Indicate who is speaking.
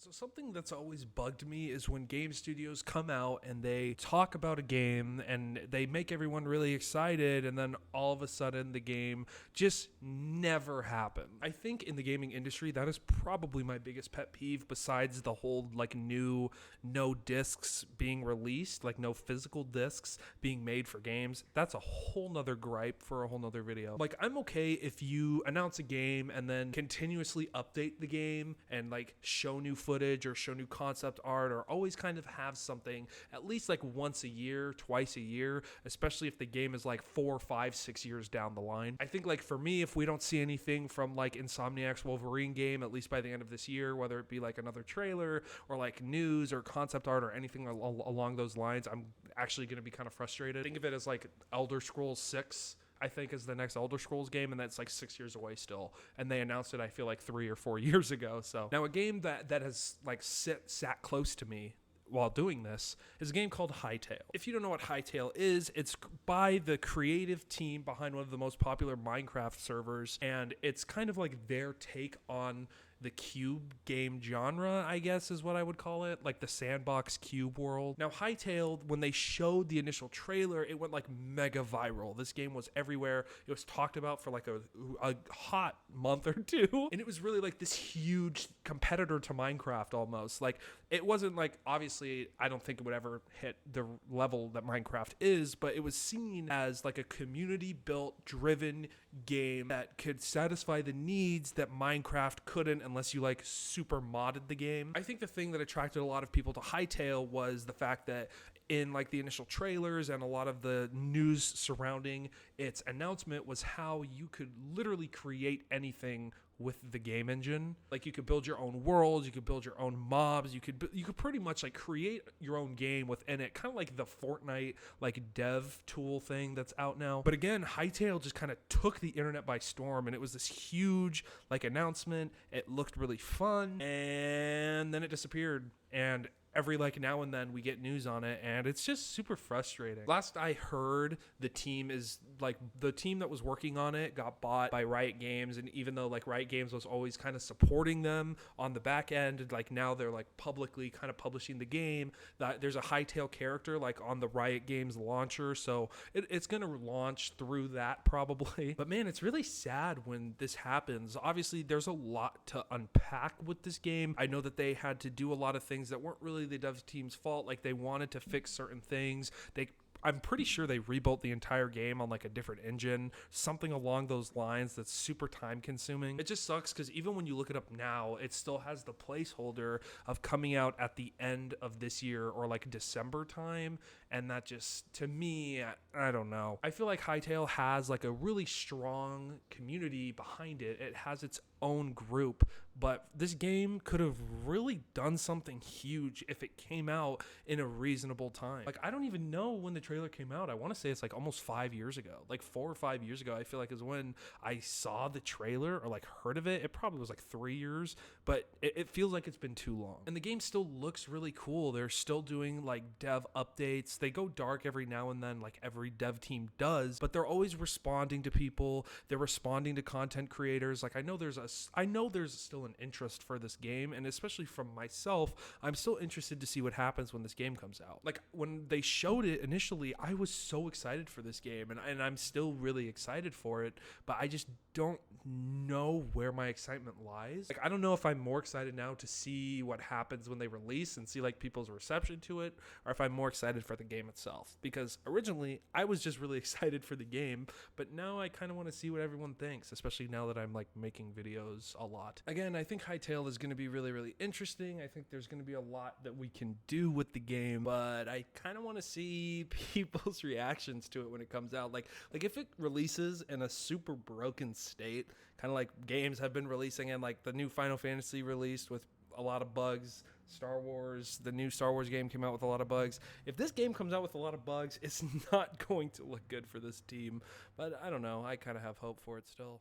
Speaker 1: So something that's always bugged me is when game studios come out and they talk about a game and they make everyone really excited, and then all of a sudden the game just never happens. I think in the gaming industry that is probably my biggest pet peeve, besides the whole like new no discs being released, like no physical discs being made for games. That's a whole nother gripe for a whole nother video. Like, I'm okay if you announce a game and then continuously update the game and like show new footage or show new concept art, or always kind of have something at least like once a year, twice a year, especially if the game is like 4, 5, 6 years down the line. I think like for me, if we don't see anything from like Insomniac's Wolverine game, at least by the end of this year, whether it be like another trailer or like news or concept art or anything along those lines, I'm actually going to be kind of frustrated. Think of it as like Elder Scrolls 6, I think, is the next Elder Scrolls game, and that's like 6 years away still. And they announced it, I feel like 3 or 4 years ago. So now a game that has like sat close to me while doing this is a game called Hytale. If you don't know what Hytale is, it's by the creative team behind one of the most popular Minecraft servers, and it's kind of like their take on the cube game genre, I guess is what I would call it, like the sandbox cube world. Now, Hytale, when they showed the initial trailer, it went like mega viral. This game was everywhere. It was talked about for like a hot month or two, and it was really like this huge competitor to Minecraft almost. Like, it wasn't like, obviously, I don't think it would ever hit the level that Minecraft is, but it was seen as like a community-built, driven game that could satisfy the needs that Minecraft couldn't unless you like super modded the game. I think the thing that attracted a lot of people to Hytale was the fact that in like the initial trailers and a lot of the news surrounding its announcement was how you could literally create anything with the game engine. Like, you could build your own worlds, you could build your own mobs, you could pretty much like create your own game within it, kind of like the Fortnite like dev tool thing that's out now. But again, Hytale just kind of took the internet by storm, and it was this huge like announcement. It looked really fun, and then it disappeared, and every like now and then we get news on it, and it's just super frustrating. Last I heard, the team that was working on it got bought by Riot Games, and even though like Riot Games was always kind of supporting them on the back end, like now they're like publicly kind of publishing the game. That there's a Hytale character like on the Riot Games launcher, so it's gonna launch through that probably. But man, it's really sad when this happens. Obviously, there's a lot to unpack with this game. I know that they had to do a lot of things that weren't really the dev team's fault. Like, they wanted to fix certain things. I'm pretty sure they rebuilt the entire game on like a different engine, something along those lines that's super time consuming. It just sucks because even when you look it up now, it still has the placeholder of coming out at the end of this year or like December time. And that just, to me, I don't know. I feel like Hytale has like a really strong community behind it. It has its own group, but this game could have really done something huge if it came out in a reasonable time. Like, I don't even know when the trailer came out. I want to say it's like almost 5 years ago, like 4 or 5 years ago. I feel like is when I saw the trailer or like heard of it. It probably was like 3 years, but it feels like it's been too long. And the game still looks really cool. They're still doing like dev updates. They go dark every now and then, like every dev team does, but they're always responding to people. They're responding to content creators. Like, I know there's still an interest for this game, and especially from myself, I'm still interested to see what happens when this game comes out. Like, when they showed it initially, I was so excited for this game, and I'm still really excited for it, but I just don't know where my excitement lies. Like, I don't know if I'm more excited now to see what happens when they release and see like people's reception to it, or if I'm more excited for the game itself. Because originally I was just really excited for the game, but now I kind of want to see what everyone thinks, especially now that I'm like making videos a lot. Again, I think Hytale is going to be really, really interesting. I think there's going to be a lot that we can do with the game, but I kind of want to see people's reactions to it when it comes out. Like if it releases in a super broken state, kind of like games have been releasing, and like the new Final Fantasy released with a lot of bugs. The new Star Wars game came out with a lot of bugs. If this game comes out with a lot of bugs, it's not going to look good for this team. But I don't know. I kind of have hope for it still.